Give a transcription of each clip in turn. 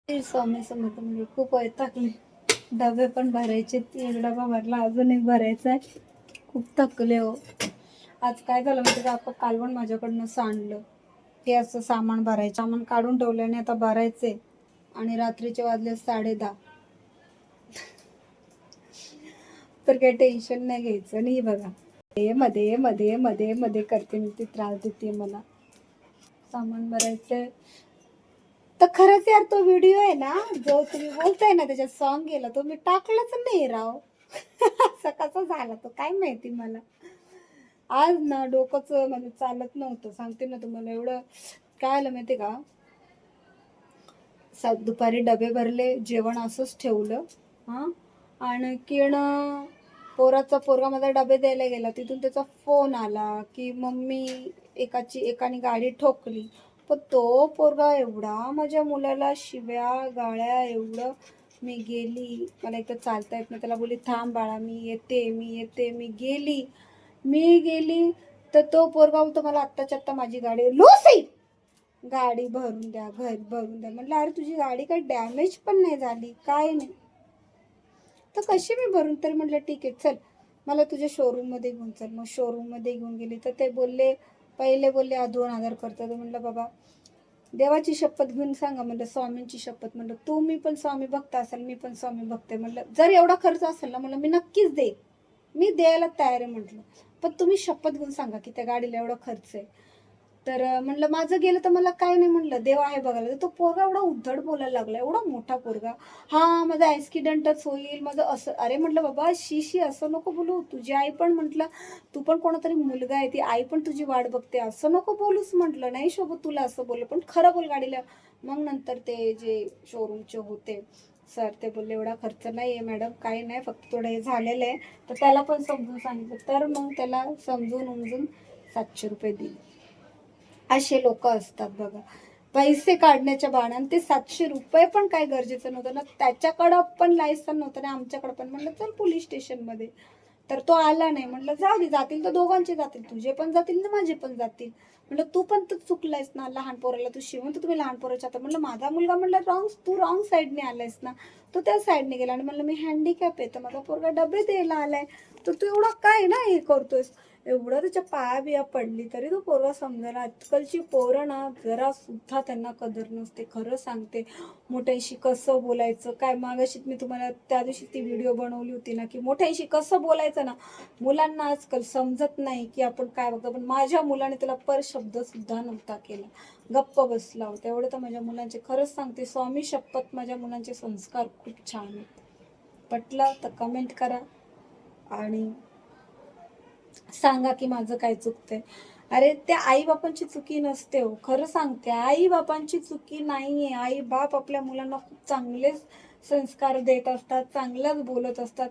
स्वामी समर्थ म्हणजे खूप वैतागले. डबे पण भरायचे, एक डबा भरला, अजून एक भरायचा आहे. खूप थकले हो. आज काय झालं म्हणजे आपण कालवण माझ्याकडनं सांडलं. हे असं सामान भरायचं, सामान काढून ठेवलं आणि आता भरायचे. आणि रात्रीचे वाजले 10:30. तर काही टेन्शन नाही घ्यायचं. आणि बघा मध्ये मध्ये मध्ये मध्ये करते मी, ती त्रास देते मला. सामान भरायचंय तर खरंच यार, तो व्हिडिओ आहे ना जो तुम्ही बोलताय ना त्याच्यात सॉन्ग गेला, तो मी टाकलाच नाही राव. असं कसं झालं तो काय माहिती मला. आज ना डोकंच म्हणजे चालत नव्हतं, सांगते ना तुम्हाला. एवढं काय आलं माहिती का, दुपारी डबे भरले, जेवण असंच ठेवलं. हा, आणखीन पोरगा माझा डबे द्यायला गेला, तिथून त्याचा फोन आला की मम्मी एकाने गाडी ठोकली. पण तो पोरगा एवढा माझ्या मुलाला शिव्या गाळ्या, एवढं. मी गेली, मला एक तर चालता येत नाही, त्याला बोली थांब बाळा, मी येते. मी गेली तर तो पोरगा बोलतो मला आत्ताच्या आत्ता माझी गाडी लूसी, गाडी भरून द्या, घर भरून द्या. म्हटलं अरे तुझी गाडी काही डॅमेज पण नाही झाली, काय नाही, तर कशी मी भरून. तरी म्हटलं ठीक आहे चल, मला तुझ्या शोरूममध्ये घेऊन चल. मग शोरूममध्ये घेऊन गेली तर ते पहिले बोलले 2,000 करतात. म्हटलं बाबा देवाची शपथ घेऊन सांगा, म्हटलं स्वामींची शपथ, म्हटलं तुम्ही पण स्वामी भक्त असाल, मी पण स्वामी भक्त आहे, म्हटलं जर एवढा खर्च असेल ना म्हटलं मी नक्कीच देईन, मी द्यायला तयार आहे म्हटलं, पण तुम्ही शपथ घेऊन सांगा की त्या गाडीला एवढा खर्च आहे. तर म्हटलं माझं गेलं तर मला काय नाही, म्हटलं देव आहे बघायला. तो पोरगा एवढा उद्धट बोलायला लागला, एवढा मोठा पोरगा. हा माझा ऍक्सिडेंटच होईल, माझं असं. अरे म्हटलं बाबा शी असं नको बोलू, तुझी आई पण, म्हटलं तू पण कोणातरी मुलगा आहे, ती आई पण तुझी वाट बघते, असं नको बोलूस म्हटलं, नाही शोभत तुला असं बोललं, पण खरं बोल गाडीला. मग नंतर ते जे शोरूमचे होते सर, ते बोलले एवढा खर्च नाही आहे मॅडम, काही नाही, फक्त थोडं हे झालेलं आहे. तर त्याला पण समजून सांगितलं, तर मग त्याला समजून उमजून 700 रुपये दिले. असे लोक असतात बघा, पैसे काढण्याच्या बाणाने. ते 700 रुपये पण काय गरजेचं नव्हतं ना, त्याच्याकडं पण लायसन नव्हतं ना, आमच्याकडं पण. म्हणलं चल पोलीस स्टेशनमध्ये, तर तो आला नाही. म्हटलं जाऊ दे, जातील तर दोघांचे जातील, तुझे पण जातील ना माझे पण जातील. म्हटलं तू पण तर चुकलायस ना, लहान पोराला तू शिवून तर तुम्ही लहान पोराच्या आता. म्हटलं माझा मुलगा, म्हटलं तू रॉंग साईडने आलायस ना, तो त्या साईडने गेला. आणि म्हणलं मी हँडिकॅप आहे, तर माझा पोरगा डबे द्यायला आलाय, तर तू एवढा काय ना हे करतोयस. एवढं त्याच्या पाया बिया पडली तरी तो पोरगा समजायला. आजकालची पोरं ना जरा सुद्धा त्यांना कदर नसते, खरं सांगते. मोठ्यांशी कसं बोलायचं काय, मागाशी मी तुम्हाला त्या दिवशी ती व्हिडिओ बनवली होती ना, की मोठ्यांशी कसं बोलायचं ना, मुलांना आजकाल समजत नाही की आपण काय बघतो. पण माझ्या मुलाने त्याला पर शब्द सुद्धा नव्हता केला, गप्प बसला होता. एवढं तर माझ्या मुलांचे, खरंच सांगते स्वामी शपथ, माझ्या मुलांचे संस्कार खूप छान आहेत. पटलं तर कमेंट करा आणि सांगा की माझं काय चुकतंय. अरे त्या आई बापांची चुकी नसते हो, खरं सांगते, आई बापांची चुकी नाहीये. आई बाप आपल्या मुलांना खूप चांगलेच संस्कार देत असतात, चांगलंच बोलत असतात.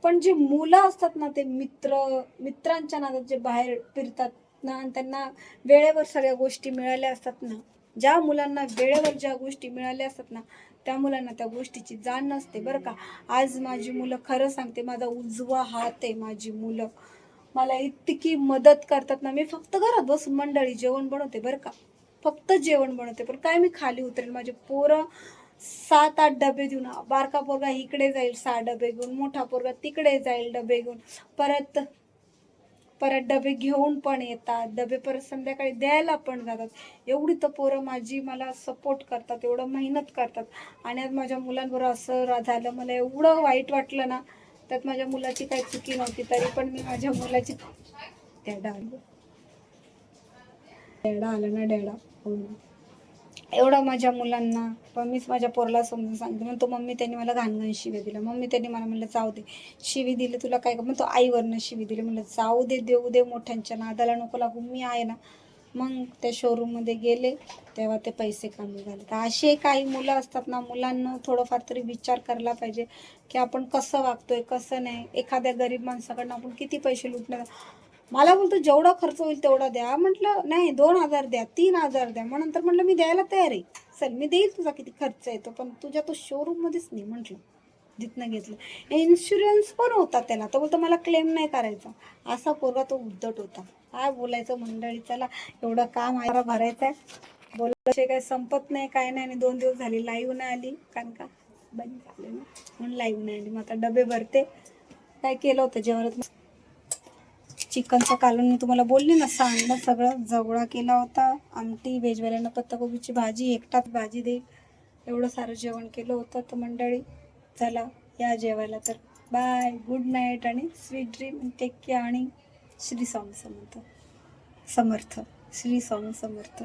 पण जे मुलं असतात ना, ते मित्रांच्या नादात जे बाहेर फिरतात ना, आणि त्यांना वेळेवर सगळ्या गोष्टी मिळाल्या असतात ना, ज्या मुलांना वेळेवर ज्या गोष्टी मिळाल्या असतात ना, त्या मुलांना त्या गोष्टीची जाण नसते बरं का. आज माझी मुलं, खरं सांगते, माझा उजवा हात आहे माझी मुलं, मला इतकी मदत करतात ना. मी फक्त घरात बसून मंडळी जेवण बनवते बरं का, फक्त जेवण बनवते. पण काय मी खाली उतरेल, माझे पोरं 7-8 डबे देऊन, बारका पोरगा इकडे जाईल 6 डबे घेऊन, मोठा पोरगा तिकडे जाईल डबे घेऊन, परत परत डबे घेऊन पण येतात, डबे परत संध्याकाळी द्यायला पण जातात. एवढी तर पोरं माझी मला सपोर्ट करतात, एवढं मेहनत करतात. आणि आज माझ्या मुलांबरोबर असं झालं, मला एवढं वाईट वाटलं ना. त्यात माझ्या मुलाची काही चुकी नव्हती, तरी पण मी माझ्या मुलाची डॅडा आला ना, डॅडा एवढा माझ्या मुलांना. पण मीच माझ्या पोराला समजून सांगते, म्हणतो मम्मी त्यांनी मला घाण शिवी दिलं, मम्मी त्यांनी मला म्हणलं जाऊ दे, शिवी दिली तुला काय, म्हणतो आईवरनं शिवी दिली. म्हणलं जाऊ दे, देऊ दे, मोठ्यांच्या नादाला नको लागू, मी आहे ना. मग त्या शोरूममध्ये गेले तेव्हा ते पैसे कमी झाले. तर असे काही मुलं असतात ना, मुलांना थोडंफार तरी विचार करायला पाहिजे की आपण कसं वागतोय कसं नाही. एखाद्या गरीब माणसाकडनं आपण किती पैसे लुटणार. मला बोलतो जेवढा खर्च होईल तेवढा द्या. म्हटलं नाही, 2,000 द्या, 3,000 द्या. मग नंतर म्हटलं मी द्यायला तयार आहे, चल मी देईल, तुझा किती खर्च येतो, पण तुझ्या तो शोरूममध्येच नाही. म्हटलं जिथनं घेतलं इन्शुरन्स पण होता त्याला, तो बोलतो मला क्लेम नाही करायचा. असा पोरगा तो उद्धट होता. काय बोलायचं मंडळी. चला, एवढं काम आहे भरायचं आहे, बोलायचे काय संपत नाही, काय नाही. आणि 2 दिवस झाले लाईव्ह नाही आली, कारण का बंद झाले ना, म्हणून लाईव्ह नाही आली. मग आता डबे भरते. काय केलं होतं जेवणात? चिकनचं कालवण मी तुम्हाला बोलली ना, सांडलं सगळं. जवळा केला होता, आमटी, व्हेजवाल्यांना पत्ताकोबीची भाजी, एकटाच भाजी देईल एवढं सारं जेवण केलं होतं. तर मंडळी चला या जेवायला. तर बाय, गुड नाईट आणि स्वीट ड्रीम, टेक केअर आणि श्री स्वामी समर्थ. श्री स्वामी समर्थ.